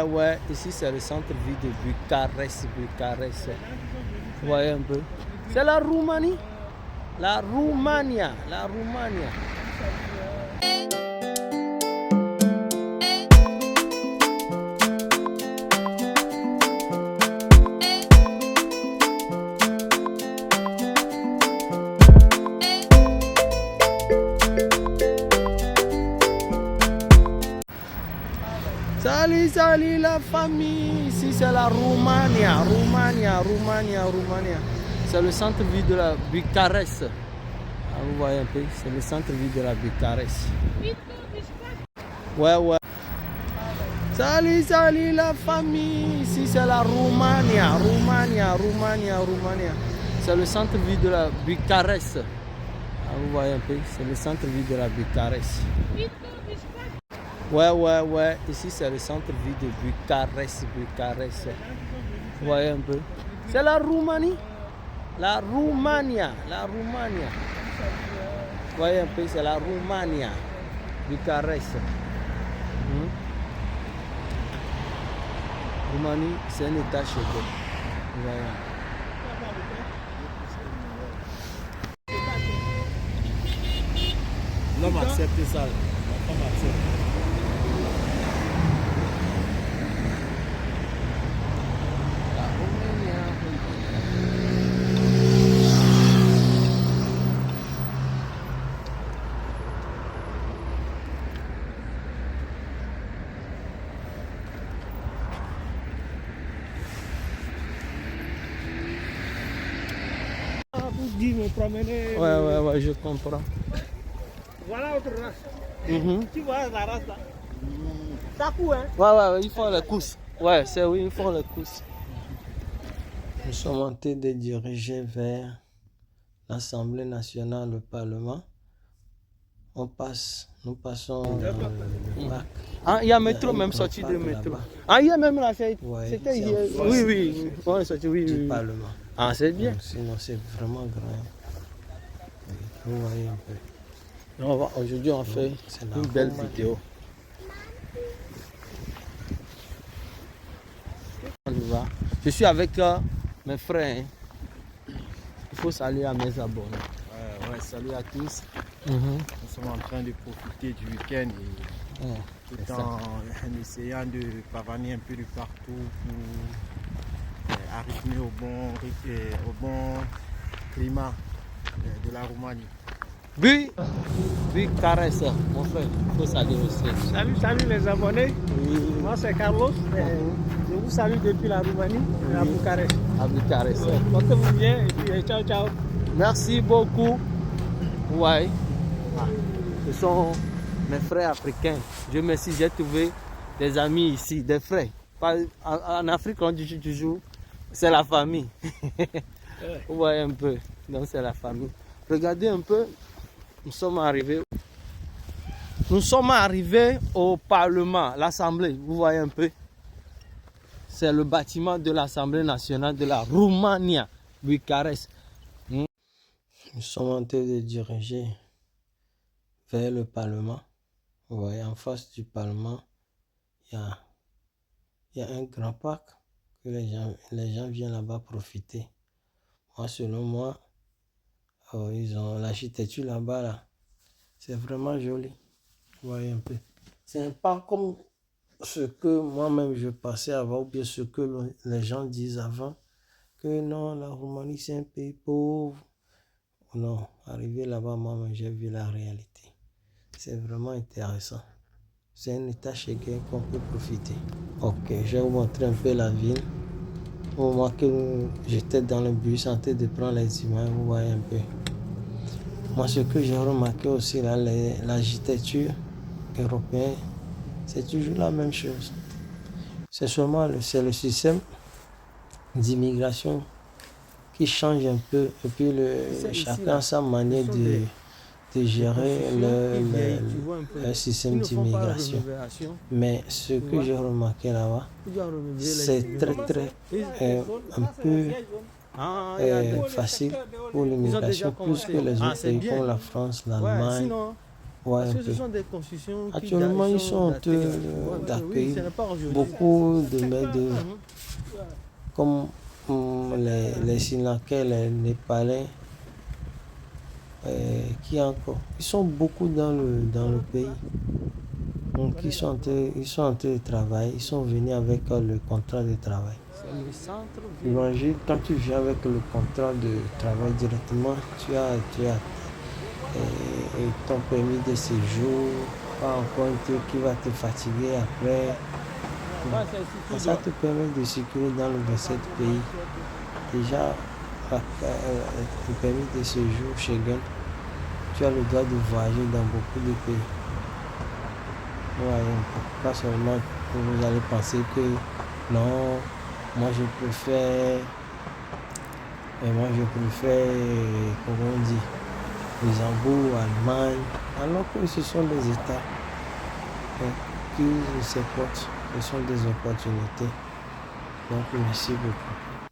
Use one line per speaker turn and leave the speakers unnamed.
ouais. Ici, c'est le centre-ville de Bucarest. Bucarest. Vous voyez un peu. C'est la Roumanie. La Roumania. La Roumania. Salut, salut la famille. Ici, c'est la Roumania. Roumania, Roumania, Roumania. C'est le centre-ville de la Bucarest. Ah, vous voyez un peu, c'est le centre-ville de la Bucarest. Ouais, ouais. Salut, salut la famille. Ici, c'est la Roumania. Roumania, Roumania, Roumania. C'est le centre-ville de la Bucarest. Ah, vous voyez un peu, c'est le centre-ville de la Bucarest. Ouais, ouais, ouais. Ici, c'est le centre-ville de Bucarest. Bucarest. Vous voyez un peu. C'est la Roumanie. La Roumania. La Roumania. Vous voyez un peu, c'est la Roumania. Bucarest. Roumanie, c'est un état chez eux. L'homme accepte ça. L'homme accepte.
Me promener.
Ouais, je comprends.
Voilà autre race.
Mm-hmm.
Tu vois la race là. Ça court, hein?
Ouais, ils font les courses. Ouais, c'est oui, ils font les courses. Nous sommes en train de diriger vers l'Assemblée nationale, le Parlement. Nous passons dans le parc. Ah, il y a métro, même sorti de métro. Là-bas. Ah, il y a même la fête. Ouais, c'était hier. Oui. On est sorti, oui.
Du Parlement.
Ah, c'est bien.
Donc, sinon, c'est vraiment grand. Vous voyez un peu.
Aujourd'hui, on fait une belle vidéo. On y va. Je suis avec mes frères. Il faut saluer à mes abonnés.
Ouais, salut à tous.
Mm-hmm.
Nous sommes en train de profiter du week-end et tout en essayant de pavaner un peu de partout pour arriver au bon climat de la Roumanie.
Bucarest, mon frère, il faut saluer aussi.
Salut les abonnés.
Oui.
Moi c'est Carlos. Je vous salue depuis la Roumanie, à Bucarest.
À Bucarest.
Portez-vous bien et puis ciao.
Merci beaucoup. Ouais. Ce sont mes frères africains. Je me suis j'ai trouvé des amis ici, des frères. En Afrique, on dit toujours, c'est la famille. Vous voyez un peu. Donc c'est la famille. Regardez un peu. Nous sommes arrivés au Parlement, l'Assemblée. Vous voyez un peu. C'est le bâtiment de l'Assemblée nationale de la Roumanie, Bucarest.
Nous sommes en train de diriger vers le Parlement. Vous voyez, en face du Parlement, il y a un grand parc que les gens viennent là-bas profiter. Moi, selon moi, ils ont l'architecture là-bas, là. C'est vraiment joli. Vous voyez un peu. C'est un parc comme ce que moi-même je passais avant, ou bien ce que les gens disent avant, que non, la Roumanie c'est un pays pauvre. Non, arrivé là-bas, moi-même j'ai vu la réalité. C'est vraiment intéressant. C'est un état chez qu'on peut profiter. Ok, je vais vous montrer un peu la ville. Au moment que j'étais dans le bus en train de prendre les images, vous voyez un peu. Moi, ce que j'ai remarqué aussi, là, l'architecture européenne, c'est toujours la même chose. C'est seulement le système d'immigration qui change un peu. Et puis, chacun a sa manière de gérer le système d'immigration. Mais ce que j'ai remarqué là-bas, c'est très, un peu facile pour l'immigration, plus que les autres pays comme la France, l'Allemagne, Ouais,
Parce
un
que ce
peu.
sont des constructions qui
Actuellement, ils sont en train
oui, ce
d'accueillir
n'est pas aujourd'hui.
beaucoup de main-d'œuvre, comme les Sri Lankais, les Népalais, qui encore. Ils sont beaucoup dans le pays. Donc, ils sont en train de travailler. Ils sont venus avec le contrat de travail.
C'est le centre.
Imagine, quand tu viens avec le contrat de travail directement, tu as ton permis de séjour, pas encore un truc qui va te fatiguer après. Ça te permet de circuler dans le 27 pays. Déjà, le permis de séjour Schengen, tu as le droit de voyager dans beaucoup de pays. Ouais, pas seulement vous allez penser que non, moi je préfère, comment on dit, Luxembourg, Allemagne, alors que ce sont des États qui s'importent, ce sont des opportunités. Donc merci beaucoup.